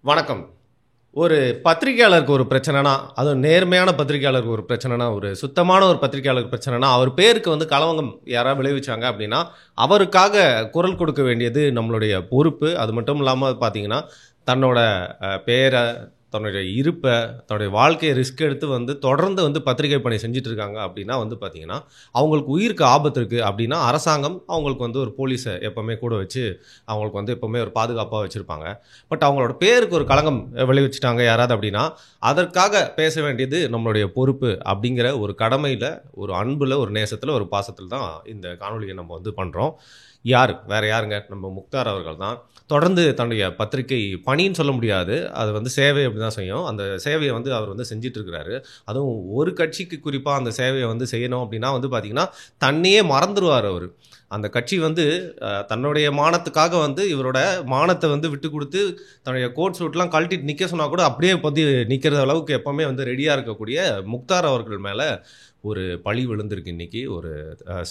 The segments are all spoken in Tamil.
வணக்கம். ஒரு பத்திரிக்கையாளருக்கு ஒரு பிரச்சனைனா, அதுவும் நேர்மையான பத்திரிக்கையாளருக்கு ஒரு பிரச்சனைனா, ஒரு சுத்தமான ஒரு பத்திரிக்கையாளருக்கு பிரச்சனைனா, அவர் பேருக்கு வந்து களங்கம் யாராவது விளைவிச்சாங்க அப்படின்னா, அவருக்காக குரல் கொடுக்க வேண்டியது நம்மளுடைய பொறுப்பு. அது மட்டும் இல்லாம பார்த்தீங்கன்னா, தன்னோட பேர, தன்னுடைய இருப்ப, தன்னுடைய வாழ்க்கைய ரிஸ்க் எடுத்து வந்து தொடர்ந்து வந்து பத்திரிகை பணி செஞ்சுட்டு இருக்காங்க அப்படின்னா வந்து பார்த்தீங்கன்னா, அவங்களுக்கு உயிருக்கு ஆபத்து இருக்கு அப்படின்னா, அரசாங்கம் அவங்களுக்கு வந்து ஒரு போலீஸ எப்பவுமே கூட வச்சு, அவங்களுக்கு வந்து எப்பவுமே ஒரு பாதுகாப்பா வச்சிருப்பாங்க. பட் அவங்களோட பேருக்கு ஒரு களங்கம் விளைவிச்சுட்டாங்க யாராவது அப்படின்னா, அதற்காக பேச வேண்டியது நம்மளுடைய பொறுப்பு அப்படிங்கிற ஒரு கடமையில, ஒரு அன்புல, ஒரு நேசத்துல, ஒரு பாசத்துல தான் இந்த காணொளிய நம்ம வந்து பண்றோம். யாரு? வேற யாருங்க? நம்ம முக்தார் அவர்கள் தான். தொடர்ந்து தன்னுடைய பத்திரிகை பணின்னு சொல்ல முடியாது. அது வந்து சேவை அப்படி தான் செய்யும். அந்த சேவைய வந்து அவர் வந்து செஞ்சுட்டு இருக்கிறாரு. அதுவும் ஒரு கட்சிக்கு குறிப்பா அந்த சேவைய வந்து செய்யணும் அப்படின்னா வந்து பார்த்தீங்கன்னா, தன்னையே மறந்துருவாரு அவரு. அந்த கட்சி வந்து தன்னுடைய மானத்துக்காக வந்து இவரோட மானத்த வந்து விட்டுக் குடுத்து, தன்னுடைய கோட் சூட்லாம் கழட்டிட்டு நிக்க சொன்னா கூட அப்படியே பொத்தி நிக்கிற அளவுக்கு எப்பவுமே வந்து ரெடியா இருக்கக்கூடிய முக்தார் அவர்கள் மேல ஒரு பழி விழுந்திருக்கு இன்னைக்கு. ஒரு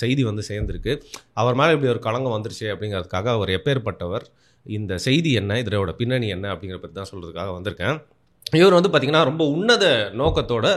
செய்தி வந்து சேர்ந்திருக்கு. அவர் மேல இப்படி ஒரு களங்கம் வந்துருச்சே அப்படிங்கிறதுக்காக அவர் எப்பேர்ப்பட்டவர்? இந்த செய்தி என்ன? இதோட பின்னணி என்ன? அப்படிங்கிறத பத்தி தான் சொல்றதுக்காக வந்திருக்கேன். இவர் வந்து பார்த்தீங்கன்னா, ரொம்ப உன்னத நோக்கத்தோட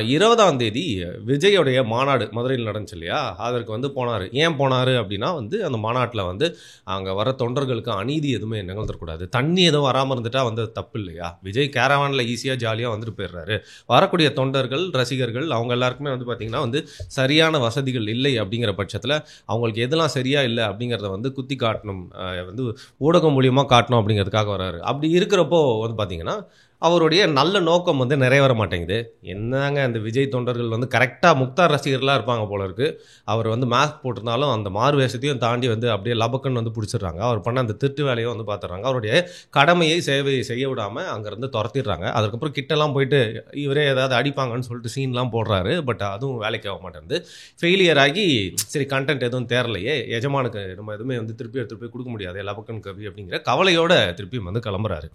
20ஆம் தேதி விஜயோடைய மாநாடு மதுரையில நடந்துச்சு இல்லையா? அதற்கு வந்து போனாரு. ஏன் போனாரு அப்படின்னா வந்து, அந்த மாநாட்ல வந்து அங்க வர தொண்டர்களுக்கு அநீதி எதுவுமே நிகழ்ந்துறக்கூடாது. தண்ணி எதுவும் வராம இருந்துட்டா வந்து தப்பு இல்லையா? விஜய் கேரவான்ல ஈஸியா ஜாலியா வந்துட்டு போயிடுறாரு. வரக்கூடிய தொண்டர்கள், ரசிகர்கள் அவங்க எல்லாருக்குமே வந்து பார்த்தீங்கன்னா வந்து, சரியான வசதிகள் இல்லை அப்படிங்கிற பட்சத்தில, அவங்களுக்கு எதெல்லாம் சரியா இல்ல அப்படிங்கிறத வந்து குத்தி காட்டணும். வந்து ஊடகம் மூலியமா காட்டணும் அப்படிங்கிறதுக்காக வராரு. அப்படி இருக்கிறப்போ வந்து பார்த்தீங்கன்னா, அவருடைய நல்ல நோக்கம் வந்து நிறைவேற மாட்டேங்குது. என்னங்க அந்த விஜய் தொண்டர்கள் வந்து கரெக்ட்டா முக்தார் ரசிகர்களா இருப்பாங்க போல இருக்கு. அவர் வந்து மாஸ்க் போட்டிருந்தாலும் அந்த மாறு வேஷத்தையும் தாண்டி வந்து அப்படியே லபக்குன்னு வந்து புடிச்சிடுறாங்க. அவர் பண்ண அந்த திருட்டு வேலைய வந்து பார்த்துடுறாங்க. அவருடைய கடமையை, சேவையை செய்ய விடாம அங்கருந்து தொரத்திடுறாங்க. அதுக்கப்புறம் கிட்டலாம் போயிட்டு இவரே ஏதாவது அடிப்பாங்கன்னு சொல்லிட்டு சீன்லாம் போடுறாரு. பட் அதுவும் வேலைக்கு ஆக மாட்டேன்து. ஃபெயிலியர் ஆகி சரி கன்டென்ட் எதுவும் தேறலையே, எஜமானுக்கு நம்ம எதுவுமே வந்து திருப்பி எடுத்துட்டு போய் குடுக்க முடியாதே லபக்குன்னு கவி அப்படிங்கிற கவலையோட திருப்பியும் வந்து கிளம்புறாரு.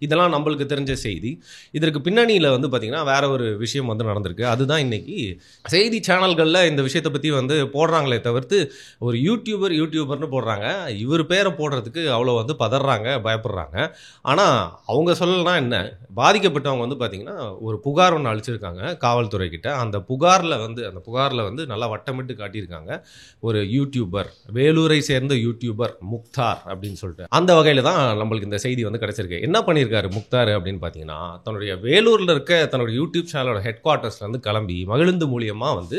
இதெல்லாம் நம்மளுக்கு தெரிஞ்ச செய்தி. இதற்கு பின்னணியில வந்து பார்த்தீங்கன்னா, வேற ஒரு விஷயம் வந்து நடந்திருக்கு. அதுதான் இன்னைக்கு செய்தி சேனல்கள்ல இந்த விஷயத்த பத்தி வந்து போடுறாங்களே தவிர்த்து, ஒரு யூடியூபர்ன்னு போடுறாங்க. இவர் பேர போடுறதுக்கு அவ்வளோ வந்து பதர்றாங்க, பயப்படுறாங்க. ஆனா, அவங்க சொல்லலனா என்ன? பாதிக்கப்பட்டவங்க வந்து பார்த்தீங்கன்னா, ஒரு புகார் ஒண்ணு அளிச்சிருக்காங்க காவல்துறை கிட்ட. அந்த புகார்ல வந்து நல்லா வட்டமிட்டு காட்டியிருக்காங்க. ஒரு யூடியூபர், வேலூரை சேர்ந்த யூடியூபர் முக்தார் அப்படின்னு சொல்லிட்டு. அந்த வகையில தான் நம்மளுக்கு இந்த செய்தி வந்து கிடைச்சிருக்கு. என்ன பண்ணியிருக்காரு முக்தார் அப்படின்னு பார்த்தீங்கன்னா, தன்னுடைய வேலூர்ல இருக்க தன்னுடைய யூடியூப் சேனலோட ஹெட் குவார்ட்டர்ஸ்ல இருந்து கிளம்பி மகிழுந்து மூலியமா வந்து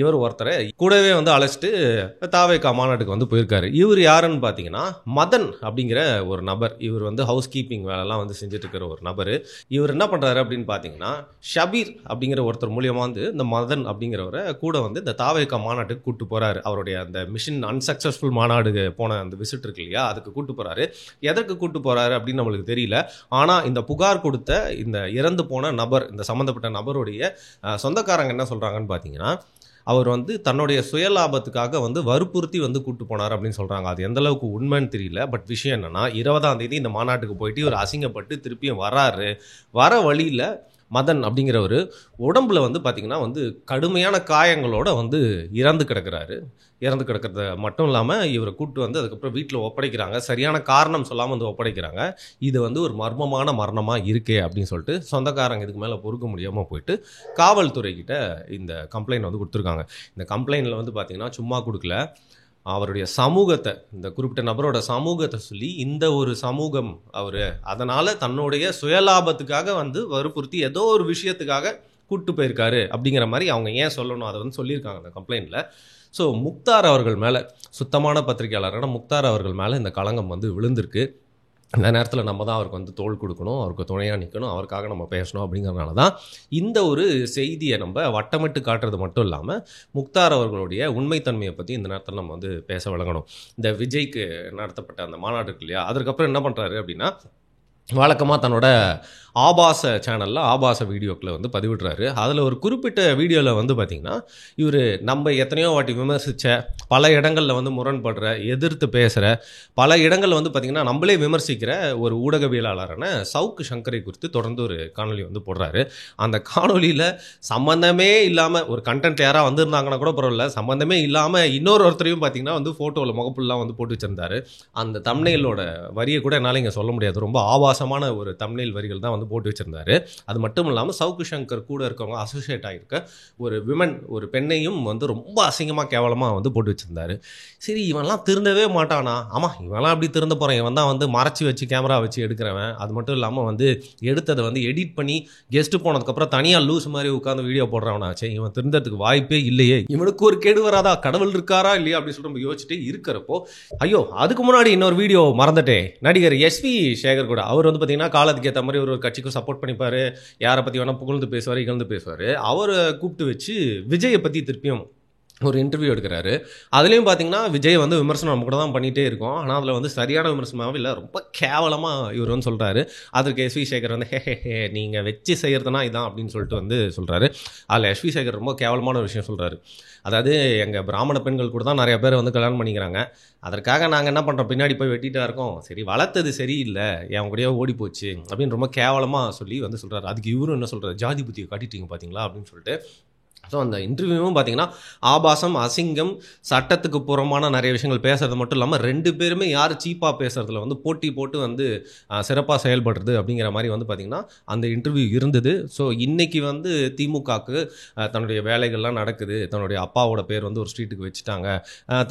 இவர் ஒருத்தரை கூடவே வந்து அழைச்சிட்டு தாவேகா மாநாட்டுக்கு வந்து போயிருக்காரு. இவர் யாருன்னு பார்த்தீங்கன்னா, மதன் அப்படிங்கிற ஒரு நபர். இவர் வந்து ஹவுஸ் கீப்பிங் வேலைலாம் வந்து செஞ்சுட்டு இருக்கிற ஒரு நபர். இவர் என்ன பண்றாரு அப்படின்னு பார்த்தீங்கன்னா, ஷபீர் அப்படிங்கிற ஒருத்தர் மூலியமா வந்து இந்த மதன் அப்படிங்கிறவரை கூட வந்து இந்த தாவேகா மாநாட்டுக்கு கூட்டு போறாரு. அவருடைய அந்த மிஷன் அன்சக்சஸ்ஃபுல் மாநாடு போன அந்த விசிட் இருக்கு இல்லையா, அதுக்கு கூட்டு போறாரு. எதற்கு கூட்டு போறாரு அப்படின்னு நம்மளுக்கு தெரியல. ஆனா இந்த புகார் கொடுத்த இந்த இறந்து போன நபர், இந்த சம்பந்தப்பட்ட நபருடைய சொந்தக்காரங்க என்ன சொல்றாங்கன்னு பார்த்தீங்கன்னா, அவர் வந்து தன்னுடைய சுயலாபத்துக்காக வந்து வற்புறுத்தி வந்து கூட்டு போனார் அப்படின்னு சொல்றாங்க. அது எந்த அளவுக்கு உண்மைன்னு தெரியல. பட் விஷயம் என்னன்னா, 20ஆம் தேதி இந்த மாநாட்டுக்கு போயிட்டு இவர் அசிங்கப்பட்டு திருப்பியும் வராரு. வர வழியில மதன் அப்படிங்கிறவரு உடம்புல வந்து பார்த்தீங்கன்னா வந்து கடுமையான காயங்களோட வந்து இறந்து கிடக்கிறாரு. இறந்து கிடக்கிறது மட்டும் இல்லாம இவர கூட்டு வந்து அதுக்கப்புறம் வீட்ல ஒப்படைக்கிறாங்க. சரியான காரணம் சொல்லாம வந்து ஒப்படைக்கிறாங்க. இது வந்து ஒரு மர்மமான மரணமா இருக்கே அப்படின்னு சொல்லிட்டு சொந்தக்காரங்க இதுக்கு மேல பொறுக்க முடியாம போயிட்டு காவல்துறை கிட்ட இந்த கம்ப்ளைண்ட் வந்து குடுத்துருக்காங்க. இந்த கம்ப்ளைண்ட்ல வந்து பார்த்தீங்கன்னா சும்மா குடுக்கல. அவருடைய சமூகத்த, இந்த குறிப்பிட்ட நபரோட சமூகத்த சொல்லி, இந்த ஒரு சமூகம் அவரு, அதனால தன்னுடைய சுயலாபத்துக்காக வந்து வற்புறுத்தி ஏதோ ஒரு விஷயத்துக்காக கூட்டு போயிருக்காரு அப்படிங்கிற மாரி அவங்க ஏன் சொல்லணும்? அத வந்து சொல்லியிருக்காங்க அந்த கம்ப்ளைண்ட்ல. ஸோ முக்தார் அவர்கள் மேல, சுத்தமான பத்திரிகையாளரான முக்தார் அவர்கள் மேல இந்த களங்கம் வந்து விழுந்திருக்கு. இந்த நேரத்துல நம்ம தான் அவருக்கு வந்து தோள் குடுக்கணும், அவருக்கு துணையா நிக்கணும், அவருக்காக நம்ம பேசணும் அப்படிங்கிறனால தான், இந்த ஒரு செய்திய நம்ப வட்டமிட்டு காட்டுறது மட்டும் இல்லாம, முக்தார் அவர்களுடைய உண்மைத்தன்மைய பத்தி இந்த நேரத்துல நம்ம வந்து பேச வழங்கணும். இந்த விஜய்க்கு நடத்தப்பட்ட அந்த மாநாடு இருக்கு இல்லையா? அதற்கப்புறம் என்ன பண்றாரு அப்படின்னா, வழக்கமா தன்னோட ஆபாச சேனல்ல ஆபாச வீடியோக்கள வந்து பதிவிடுறாரு. அதுல ஒரு குறிப்பிட்ட வீடியோல வந்து பார்த்தீங்கன்னா, இவரு நம்ம எத்தனையோ வாட்டி விமர்சிச்ச, பல இடங்கள்ல வந்து முரண்படுற, எதிர்த்து பேசுற, பல இடங்கள்ல வந்து பார்த்தீங்கன்னா, நம்மளே விமர்சிக்கிற ஒரு ஊடகவியலாளரான சவுக்கு சங்கரை குறித்து தொடர்ந்து ஒரு காணொளி வந்து போடுறாரு. அந்த காணொளியில சம்மந்தமே இல்லாம ஒரு கன்டென்ட் யாரா வந்திருந்தாங்கன்னா கூட பரவாயில்ல, சம்மந்தமே இல்லாம ஒருத்தரையும் பார்த்தீங்கன்னா வந்து ஃபோட்டோல முகப்புல்லாம் வந்து போட்டு வச்சிருந்தாரு. அந்த தம்ப்நெயிலோட வரிய கூட என்னால இங்க சொல்ல முடியாது. ரொம்ப ஆபாச ஆபாசமான ஒரு தம்ப்நெயில் வரிகள் தான் வந்து போட்டு வச்சிருந்தாரு. அது மட்டும் இல்லாமல் சவுக்கு சங்கர் கூட இருக்கவங்க அசோசியேட் ஆகியிருக்க ஒரு விமன், ஒரு பெண்ணையும் வந்து ரொம்ப அசிங்கமாக கேவலமாக வந்து போட்டு வச்சிருந்தாரு. சரி, இவன்லாம் திருந்தவே மாட்டானா? ஆமாம், இவன்லாம் அப்படி திருந்த போகிறேன், இவன் தான் வந்து மறைச்சி வச்சு கேமரா வச்சு எடுக்கிறவன். அது மட்டும் இல்லாமல் வந்து எடுத்ததை வந்து எடிட் பண்ணி கெஸ்ட்டு போனதுக்கப்புறம் தனியாக லூஸ் மாதிரி உட்காந்து வீடியோ போடுறவனாச்சே, இவன் திருந்ததுக்கு வாய்ப்பே இல்லையே, இவனுக்கு ஒரு கேடு வராதா, கடவுள் இருக்காரா இல்லையா அப்படின்னு சொல்லிட்டு நம்ம யோசிச்சுட்டு இருக்கிறப்போ, ஐயோ அதுக்கு முன்னாடி இன்னொரு வீடியோ மறந்துட்டேன். நடிகர் எஸ்வி சேகர் கூட அவர் வந்து பார்த்தீங்கன்னா காலத்துக்கு ஏற்ற மாதிரி ஒரு கட்சிக்கும் சப்போர்ட் பண்ணிப்பார், யாரை பற்றி வேணால் புகழ்ந்து பேசுவார், இகழ்ந்து பேசுவார். அவரை கூப்பிட்டு வச்சு விஜயை பற்றி திருப்பியும் ஒரு இன்டர்வியூ எடுக்கிறாரு. அதுலேயும் பார்த்தீங்கன்னா விஜய் வந்து விமர்சனம் நம்ம கூட தான் பண்ணிகிட்டே இருக்கோம். ஆனால் அதில் வந்து சரியான விமர்சனமாகவே இல்லை, ரொம்ப கேவலமாக இவர் வந்து சொல்கிறாரு. அதற்கு எஸ்வி சேகர் வந்து ஹே நீங்கள் வச்சு செய்கிறதுனா இதான் அப்படின்னு சொல்லிட்டு வந்து சொல்கிறாரு. அதில் எஸ்வி சேகர் ரொம்ப கேவலமான ஒரு விஷயம் சொல்கிறாரு. அதாவது எங்கள் பிராமண பெண்கள் கூட தான் நிறைய பேர் வந்து கல்யாணம் பண்ணிக்கிறாங்க, அதற்காக நாங்கள் என்ன பண்ணுறோம், பின்னாடி போய் வெட்டிகிட்டா இருக்கோம், சரி வளர்த்தது சரியில்லை, என் கூடயே ஓடி போச்சு அப்படின்னு ரொம்ப கேவலமாக சொல்லி வந்து சொல்கிறாரு. அதுக்கு இவரும் என்ன சொல்கிறார், ஜாதி புத்தியை காட்டிட்டீங்க பார்த்தீங்களா அப்படின்னு சொல்லிட்டு. ஸோ அந்த இன்டர்வியூவும் பார்த்தீங்கன்னா ஆபாசம், அசிங்கம், சட்டத்துக்கு புறமான நிறைய விஷயங்கள் பேசுறது மட்டும் இல்லாமல் 2 பேருமே யார் சீப்பாக பேசுறதுல வந்து போட்டி போட்டு வந்து சிறப்பாக செயல்படுறது அப்படிங்கிற மாதிரி வந்து பார்த்திங்கன்னா அந்த இன்டர்வியூ இருந்தது. ஸோ இன்றைக்கி வந்து திமுகவுக்கு தன்னுடைய வேலைகள்லாம் நடக்குது, தன்னுடைய அப்பாவோட பேர் வந்து ஒரு ஸ்ட்ரீட்டுக்கு வச்சுட்டாங்க,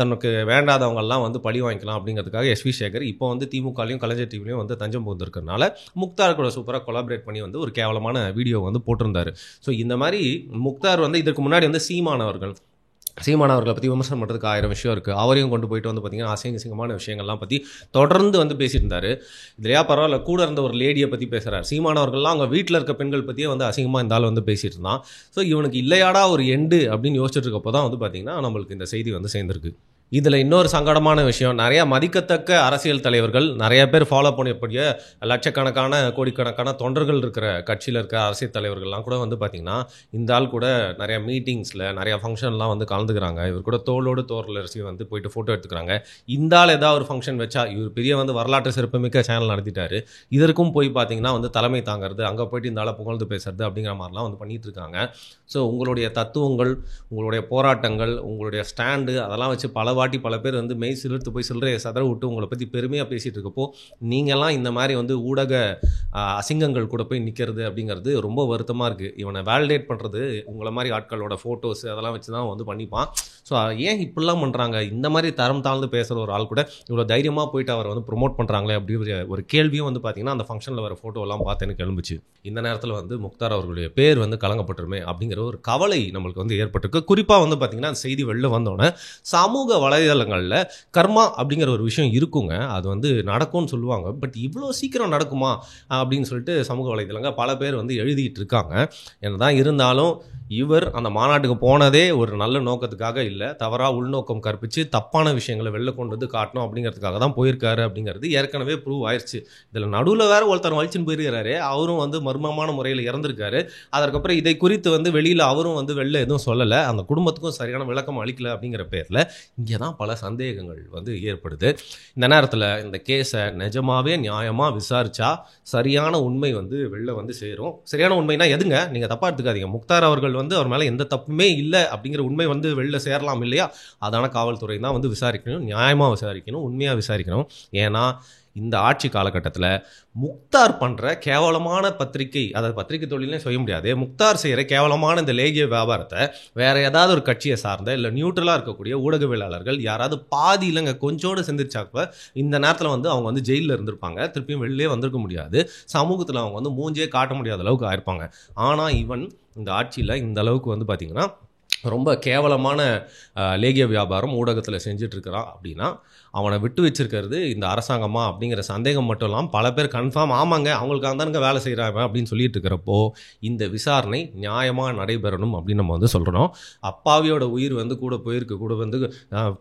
தனக்கு வேண்டாதவங்கெல்லாம் வந்து பழி வாங்கிக்கலாம் அப்படிங்கிறதுக்காக எஸ்வி சேகர் இப்போ வந்து திமுகலையும் கலைஞர் டிவிலையும் வந்து தஞ்சம் புகுந்திருக்கிறதுனால முக்தார் கூட சூப்பராக கொலாபரேட் பண்ணி வந்து ஒரு கேவலமான வீடியோ வந்து போட்டிருந்தார். ஸோ இந்த மாதிரி முக்தார் வந்து இதற்கு முன்னாடி வந்து சீமானவர்களை பற்றி விமர்சனம் பண்ணுறதுக்கு 1000 விஷயம் இருக்குது. அவரையும் கொண்டு போயிட்டு வந்து பார்த்திங்கன்னா அசிங்கமான விஷயங்கள்லாம் பற்றி தொடர்ந்து வந்து பேசியிருந்தார். இதுலையா பரவாயில்ல, கூட இருந்த ஒரு லேடியை பற்றி பேசுகிறார். சீமானவர்கள்லாம் அவங்க வீட்டில் இருக்க பெண்கள் பற்றியே வந்து அசிங்கமாக இருந்தாலும் வந்து பேசிகிட்டு இருந்தான். ஸோ இவனுக்கு இல்லையாடா ஒரு எண்டு அப்படின்னு யோசிச்சுட்டு இருக்கப்போ தான் வந்து பார்த்திங்கன்னா நம்மளுக்கு இந்த செய்தி வந்து சேர்ந்துருக்கு. இதில் இன்னொரு சங்கடமான விஷயம், நிறையா மதிக்கத்தக்க அரசியல் தலைவர்கள், நிறைய பேர் ஃபாலோ பண்ணக்கூடிய லட்சக்கணக்கான கோடிக்கணக்கான தொண்டர்கள் இருக்கிற கட்சியில் இருக்கிற அரசியல் தலைவர்கள்லாம் கூட வந்து பார்த்திங்கன்னா இந்த ஆள் கூட நிறையா மீட்டிங்ஸில் நிறையா ஃபங்க்ஷன்லாம் வந்து கலந்துக்கிறாங்க. இவர் கூட தோளோடு தோரலரசி வந்து போயிட்டு ஃபோட்டோ எடுத்துக்கிறாங்க. இந்த ஆள் ஏதாவது ஒரு ஃபங்க்ஷன் வச்சா, இவர் பெரிய வந்து வரலாற்று சிறப்புமிக்க சேனல் நடத்திட்டாரு, இதற்கும் போய் பார்த்திங்கன்னா வந்து தலைமை தாங்கிறது, அங்கே போயிட்டு இந்த ஆளை புகழ்ந்து பேசுறது அப்படிங்கிற மாதிரிலாம் வந்து பண்ணிகிட்டு இருக்காங்க. ஸோ உங்களுடைய தத்துவங்கள், உங்களுடைய போராட்டங்கள், உங்களுடைய ஸ்டாண்டு அதெல்லாம் வச்சு பல பேர் வந்து மெய் சிலிர்த்து போய் சில்லறையை சதற விட்டு உங்களை பற்றி பெருமையாக பேசிகிட்டு இருக்கப்போ நீங்கள்லாம் இந்த மாதிரி வந்து ஊடக அசிங்கங்கள் கூட போய் நிற்கிறது அப்படிங்கிறது ரொம்ப வருத்தமாக இருக்குது. இவனை வேலிடேட் பண்ணுறது உங்களை மாதிரி ஆட்களோட ஃபோட்டோஸ் அதெல்லாம் வச்சு தான் வந்து பண்ணிப்பான். ஸோ ஏன் இப்படிலாம் பண்ணுறாங்க, இந்த மாதிரி தரம் தாழ்ந்து பேசுகிற ஒரு ஆள் கூட இவ்வளோ தைரியமாக போயிட்டு அவரை வந்து ப்ரொமோட் பண்ணுறாங்களே அப்படிங்கிற ஒரு கேள்வியும் வந்து பார்த்திங்கன்னா அந்த ஃபங்க்ஷனில் வர ஃபோட்டோலாம் பார்த்து எனக்கு எழும்புச்சு. இந்த நேரத்தில் வந்து முக்தார் அவர்களுடைய பேர் வந்து கலங்கப்பட்டுருமே அப்படிங்கிற ஒரு கவலை நம்மளுக்கு வந்து ஏற்பட்டிருக்கு. குறிப்பாக வந்து பார்த்திங்கன்னா அந்த செய்தி வெளில வந்தோடனே சமூக வலைதளங்களில் கர்மா அப்படிங்கிற ஒரு விஷயம் இருக்குங்க, அது வந்து நடக்கும்னு சொல்லுவாங்க. பட் இவ்வளோ சீக்கிரம் நடக்குமா அப்படின்னு சொல்லிட்டு சமூக வலைதளங்கள் பல பேர் வந்து எழுதிட்டு இருக்காங்க. என்னதான் இருந்தாலும் இவர் அந்த மாநாட்டுக்கு போனதே ஒரு நல்ல நோக்கத்துக்காக இல்லை, தவறாக உள்நோக்கம் கற்பித்து தப்பான விஷயங்களை வெளில கொண்டு வந்து காட்டணும் அப்படிங்கிறதுக்காக தான் போயிருக்காரு அப்படிங்கிறது ஏற்கனவே ப்ரூவ் ஆயிடுச்சு. இதில் நடுவில் வேறு ஒருத்தர் வலிச்சுன்னு போயிருக்கிறாரு, அவரும் வந்து மர்மமான முறையில் இறந்துருக்காரு. அதற்கப்புறம் இதை குறித்து வந்து வெளியில் அவரும் வந்து வெளில எதுவும் சொல்லலை, அந்த குடும்பத்துக்கும் சரியான விளக்கம் அளிக்கலை அப்படிங்கிற பேரில் இங்கே தான் பல சந்தேகங்கள் வந்து ஏற்படுது. இந்த நேரத்தில் இந்த கேஸை நிஜமாகவே நியாயமாக விசாரித்தா சரியான உண்மை வந்து வெளில வந்து சேரும். சரியான உண்மைனா எதுங்க, நீங்கள் தப்பாக எடுத்துக்காதீங்க, முக்தார் அவர்கள் வந்து அவர் மேலே எந்த தப்புமே இல்லை அப்படிங்கிற உண்மை வந்து வெளில சேரலாம் இல்லையா, அதான காவல்துறை தான் வந்து விசாரிக்கணும், நியாயமாக விசாரிக்கணும், உண்மையாக விசாரிக்கணும். ஏன்னா இந்த ஆட்சி காலகட்டத்தில் முக்தார் பண்ணுற கேவலமான பத்திரிகை, அதாவது பத்திரிகை தொழிலே செய்ய முடியாது, முக்தார் செய்கிற கேவலமான இந்த லேகிய வியாபாரத்தை வேறு ஏதாவது ஒரு கட்சியை சார்ந்த இல்லை நியூட்ரலாக இருக்கக்கூடிய ஊடகவியலாளர்கள் யாராவது பாதி இல்லைங்க கொஞ்சோடு சிந்திச்சாக்க இந்த நேரத்தில் வந்து அவங்க வந்து ஜெயிலில் இருந்திருப்பாங்க, திருப்பியும் வெளிலே வந்திருக்க முடியாது, சமூகத்தில் அவங்க வந்து மூஞ்சே காட்ட முடியாத அளவுக்கு ஆயிருப்பாங்க. ஆனால் இவன் இந்த ஆட்சியில் இந்த அளவுக்கு வந்து பார்த்திங்கன்னா ரொம்ப கேவலமான லேகிய வியாபாரம் ஊடகத்தில் செஞ்சிட்ருக்கிறான் அப்படின்னா அவனை விட்டு வச்சிருக்கிறது இந்த அரசாங்கமா அப்படிங்கிற சந்தேகம் மட்டும் இல்லாமல் பல பேர் கன்ஃபார்ம் ஆமாங்க அவங்களுக்காக தானுங்க வேலை செய்கிறாங்க அப்படின்னு சொல்லிட்டு இருக்கிறப்போ இந்த விசாரணை நியாயமாக நடைபெறணும் அப்படின்னு நம்ம வந்து சொல்கிறோம். அப்பாவியோட உயிர் வந்து கூட போயிருக்கு, கூட வந்து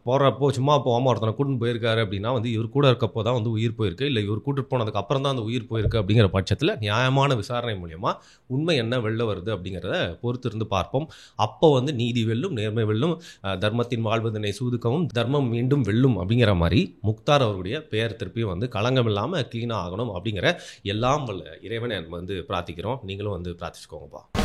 போகிறப்போ சும்மா போகாமல் ஒருத்தனை கூட்டின்னு போயிருக்காரு அப்படின்னா வந்து இவர் கூட இருக்கப்போ தான் வந்து உயிர் போயிருக்கு, இல்லை இவர் கூட்டிட்டு போனதுக்கு அப்புறம் தான் அந்த உயிர் போயிருக்கு அப்படிங்கிற பட்சத்தில் நியாயமான விசாரணை மூலமா உண்மை என்ன வெளில வருது அப்படிங்கிறத பொறுத்து இருந்து பார்ப்போம். அப்போ வந்து நீதி வெல்லும், நேர்மை வெல்லும், தர்மத்தின் வாழ்வதனை சூதுக்கவும் தர்மம் மீண்டும் வெல்லும் அப்படிங்கிற மாதிரி முக்தார் அவருடைய பெயர் திருப்பியும் வந்து களங்கம் இல்லாமல் க்ளீனாக ஆகணும் அப்படிங்கிற எல்லாம் வல்ல இறைவனை வந்து பிரார்த்திக்கிறோம். நீங்களும் வந்து பிரார்த்திச்சுக்கோங்கப்பா.